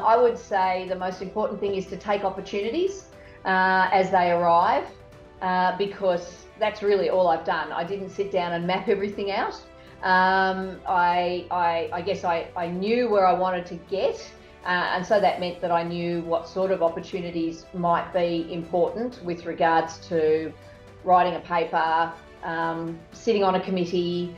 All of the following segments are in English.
I would say the most important thing is to take opportunities as they arrive, because that's really all I've done. I didn't sit down and map everything out. I guess I knew where I wanted to get, and so that meant that I knew what sort of opportunities might be important with regards to writing a paper, sitting on a committee,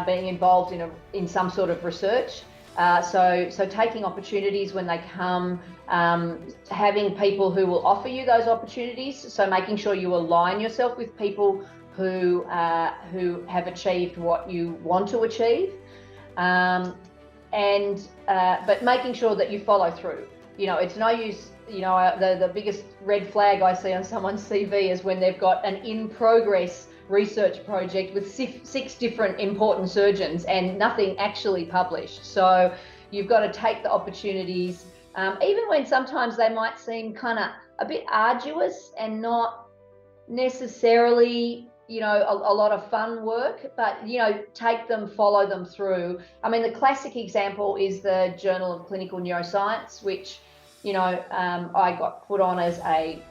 being involved in some sort of research. So taking opportunities when they come, having people who will offer you those opportunities. So making sure you align yourself with people who have achieved what you want to achieve, but making sure that you follow through. It's no use. The biggest red flag I see on someone's CV is when they've got an in-progress research project with six different important surgeons and nothing actually published. So you've got to take the opportunities, even when sometimes they might seem kind of a bit arduous and not necessarily, a lot of fun work, but, take them, follow them through. I mean, the classic example is the Journal of Clinical Neuroscience, which, I got put on as a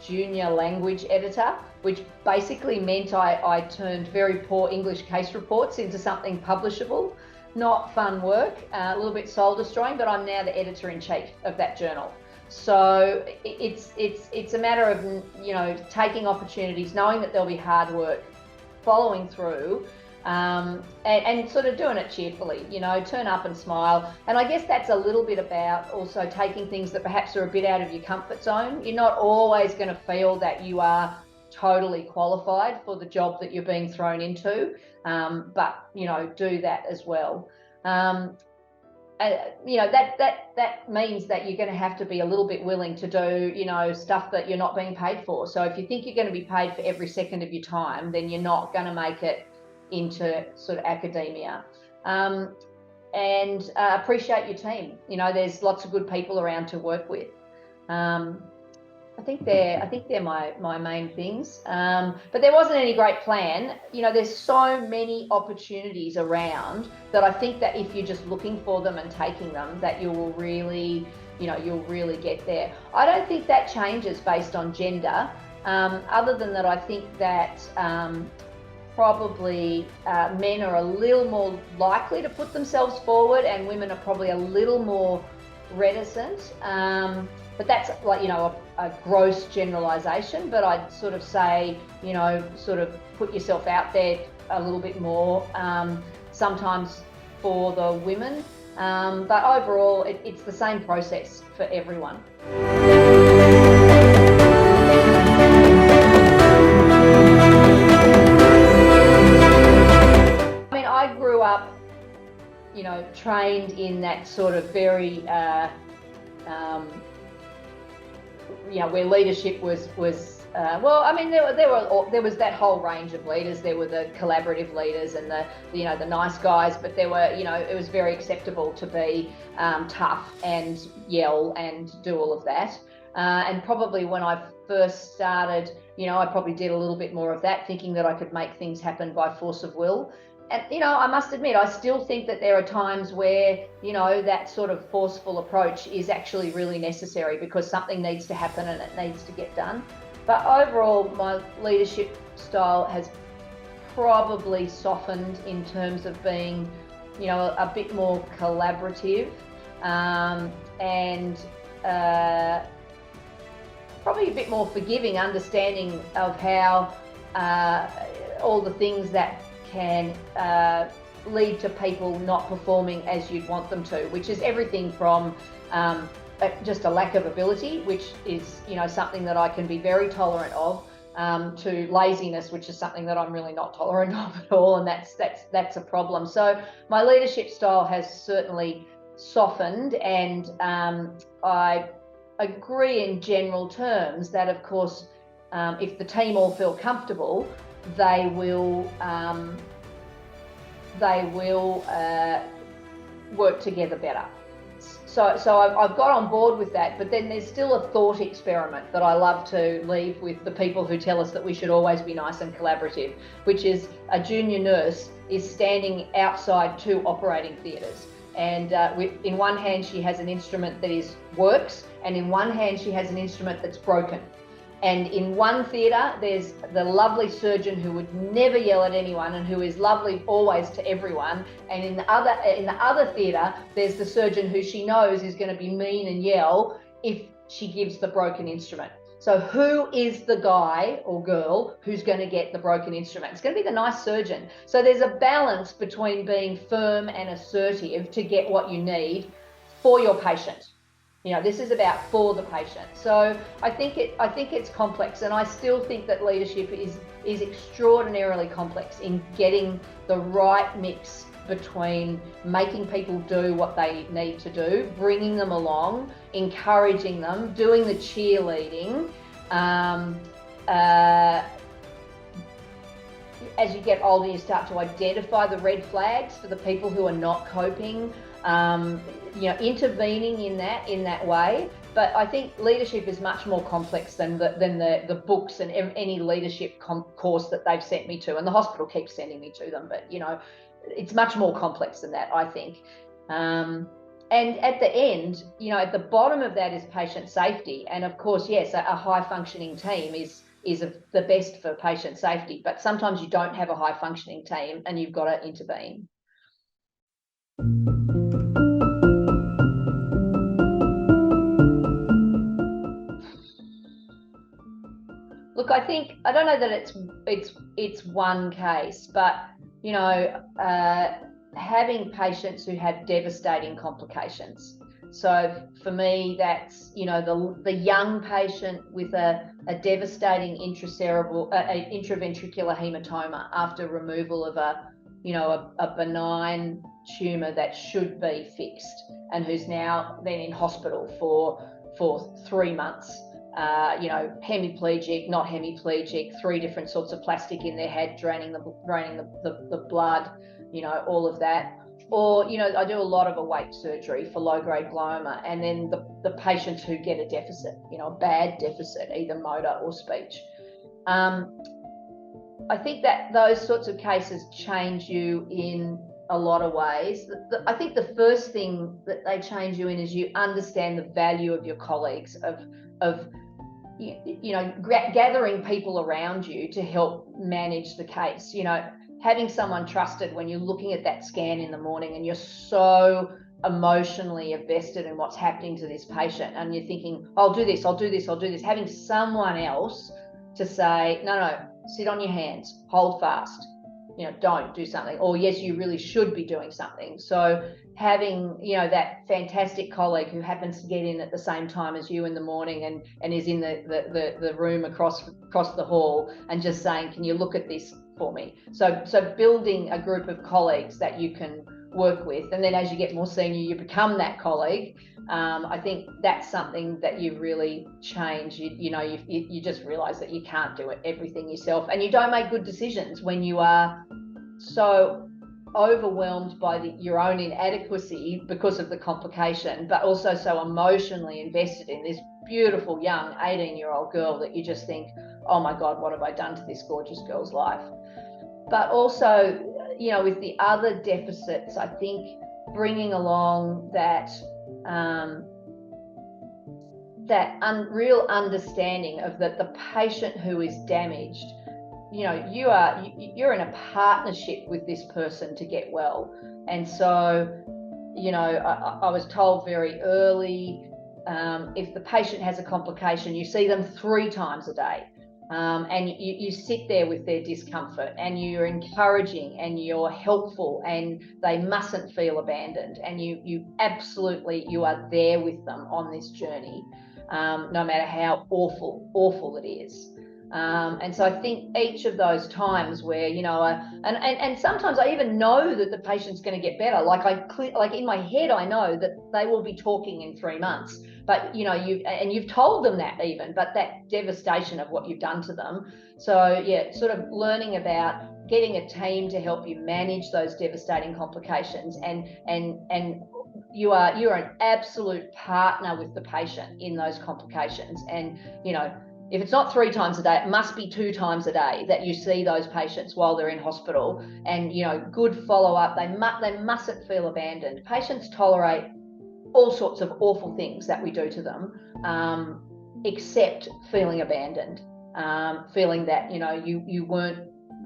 junior language editor, which basically meant I turned very poor English case reports into something publishable. Not fun work, a little bit soul destroying, but I'm now the editor-in-chief of that journal. So it's a matter of, taking opportunities, knowing that there'll be hard work, following through, and sort of doing it cheerfully, turn up and smile. And I guess that's a little bit about also taking things that perhaps are a bit out of your comfort zone. You're not always going to feel that you are totally qualified for the job that you're being thrown into, but do that as well. That means that you're going to have to be a little bit willing to do stuff that you're not being paid for. So if you think you're going to be paid for every second of your time, then you're not going to make it into sort of academia. And appreciate your team. There's lots of good people around to work with. I think they're my main things. But there wasn't any great plan. There's so many opportunities around that I think that if you're just looking for them and taking them, that you will really, you'll really get there. I don't think that changes based on gender, other than that I think that probably men are a little more likely to put themselves forward and women are probably a little more reticent. But that's like, a gross generalization, but I'd sort of say, sort of put yourself out there a little bit more, sometimes for the women. But overall, it's the same process for everyone. I mean, I grew up, trained in that sort of very, where leadership was there was that whole range of leaders. There were the collaborative leaders and the nice guys, but there were, it was very acceptable to be tough and yell and do all of that. And probably when I first started, I probably did a little bit more of that, thinking that I could make things happen by force of will. And, I must admit, I still think that there are times where, that sort of forceful approach is actually really necessary because something needs to happen and it needs to get done. But overall, my leadership style has probably softened in terms of being, a bit more collaborative, and probably a bit more forgiving, understanding of how all the things that can lead to people not performing as you'd want them to, which is everything from just a lack of ability, which is something that I can be very tolerant of, to laziness, which is something that I'm really not tolerant of at all, and that's a problem. So my leadership style has certainly softened, and I agree in general terms that, of course, if the team all feel comfortable, they will work together better. So I've got on board with that, but then there's still a thought experiment that I love to leave with the people who tell us that we should always be nice and collaborative, which is a junior nurse is standing outside 2 operating theatres. And in one hand, she has an instrument that works, and in one hand, she has an instrument that's broken. And in one theatre, there's the lovely surgeon who would never yell at anyone and who is lovely always to everyone. And in the other theatre, there's the surgeon who she knows is going to be mean and yell if she gives the broken instrument. So who is the guy or girl who's going to get the broken instrument? It's going to be the nice surgeon. So there's a balance between being firm and assertive to get what you need for your patient. You know, this is about for the patient. So I think it's complex, and I still think that leadership is extraordinarily complex in getting the right mix between making people do what they need to do, bringing them along, encouraging them, doing the cheerleading. As you get older, you start to identify the red flags for the people who are not coping. Intervening in that way. But I think leadership is much more complex than the books and any leadership course that they've sent me to, and the hospital keeps sending me to them. But it's much more complex than that, I think. And at the end, at the bottom of that is patient safety, and of course, yes, a high functioning team is the best for patient safety. But sometimes you don't have a high functioning team, and you've got to intervene. Look, I don't know that it's one case, but having patients who have devastating complications. So for me, that's the young patient with a devastating intraventricular hematoma after removal of a benign tumour that should be fixed, and who's now then in hospital for 3 months. Hemiplegic, not hemiplegic, 3 different sorts of plastic in their head, draining the blood, all of that. Or, I do a lot of awake surgery for low-grade glioma, and then the patients who get a deficit, a bad deficit, either motor or speech. I think that those sorts of cases change you in a lot of ways. I think the first thing that they change you in is you understand the value of your colleagues, of gathering people around you to help manage the case. Having someone trusted when you're looking at that scan in the morning and you're so emotionally invested in what's happening to this patient, and you're thinking, I'll do this, having someone else to say, no, sit on your hands, hold fast, don't do something, or yes, you really should be doing something. So having, that fantastic colleague who happens to get in at the same time as you in the morning and is in the room across the hall, and just saying, can you look at this for me? So building a group of colleagues that you can work with, and then as you get more senior, you become that colleague. I think that's something that you really change. You just realize that you can't do everything yourself, and you don't make good decisions when you are so overwhelmed by your own inadequacy because of the complication, but also so emotionally invested in this beautiful young 18-year-old girl that you just think, oh my God, what have I done to this gorgeous girl's life? But also, with the other deficits, I think bringing along that real understanding of that the patient who is damaged, you're in a partnership with this person to get well. And so, I was told very early, if the patient has a complication, you see them 3 times a day. And you sit there with their discomfort, and you're encouraging and you're helpful, and they mustn't feel abandoned, and you are there with them on this journey, no matter how awful it is. And so I think each of those times where, and sometimes I even know that the patient's going to get better. Like in my head, I know that they will be talking in 3 months, but you've told them that even, but that devastation of what you've done to them. So yeah, sort of learning about getting a team to help you manage those devastating complications, and you're an absolute partner with the patient in those complications. And if it's not 3 times a day, it must be 2 times a day that you see those patients while they're in hospital. And good follow-up. They mustn't feel abandoned. Patients tolerate all sorts of awful things that we do to them, except feeling abandoned, feeling that you weren't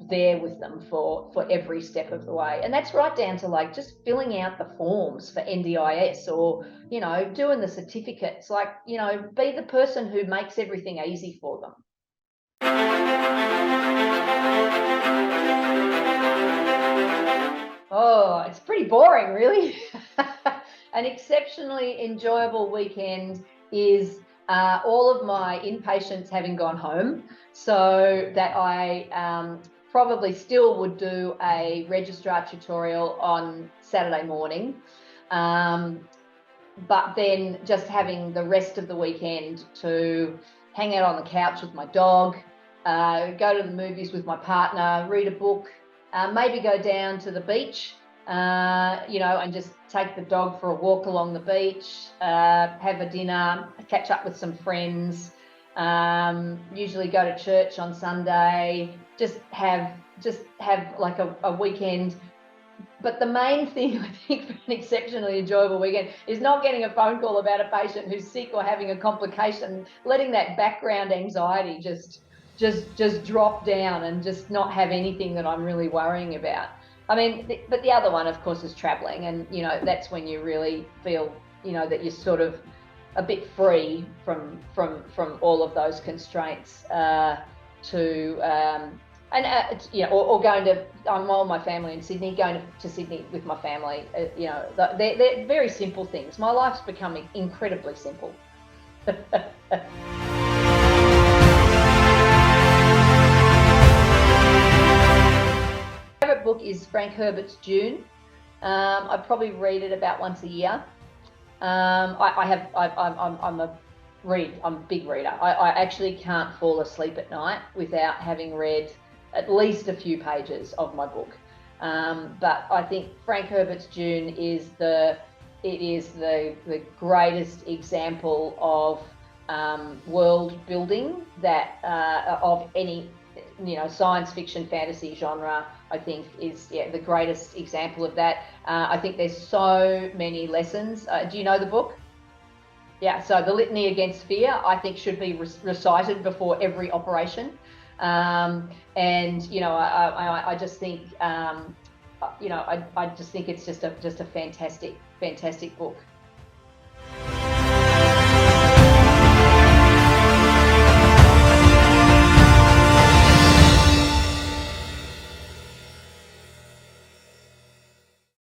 there with them for every step of the way. And that's right down to like just filling out the forms for NDIS, or doing the certificates. Like, be the person who makes everything easy for them. Oh, it's pretty boring, really. An exceptionally enjoyable weekend is all of my inpatients having gone home, so that I probably still would do a registrar tutorial on Saturday morning, but then just having the rest of the weekend to hang out on the couch with my dog, go to the movies with my partner, read a book, maybe go down to the beach, and just take the dog for a walk along the beach, have a dinner, catch up with some friends, usually go to church on Sunday, just have like a weekend. But the main thing, I think, for an exceptionally enjoyable weekend is not getting a phone call about a patient who's sick or having a complication, letting that background anxiety just drop down and just not have anything that I'm really worrying about. I mean, but the other one, of course, is traveling. And, that's when you really feel, that you're sort of a bit free from all of those constraints, or going to, I'm all my family in Sydney, going to Sydney with my family. They're very simple things. My life's becoming incredibly simple. Favorite book is Frank Herbert's Dune. I probably read it about once a year. I'm a big reader. I actually can't fall asleep at night without having read at least a few pages of my book. But I think Frank Herbert's Dune is the greatest example of world building that of any science fiction, fantasy genre. I think is the greatest example of that. I think there's so many lessons. Do you know the book? Yeah, so the Litany Against Fear, I think, should be recited before every operation. I just think, I just think it's just a fantastic book.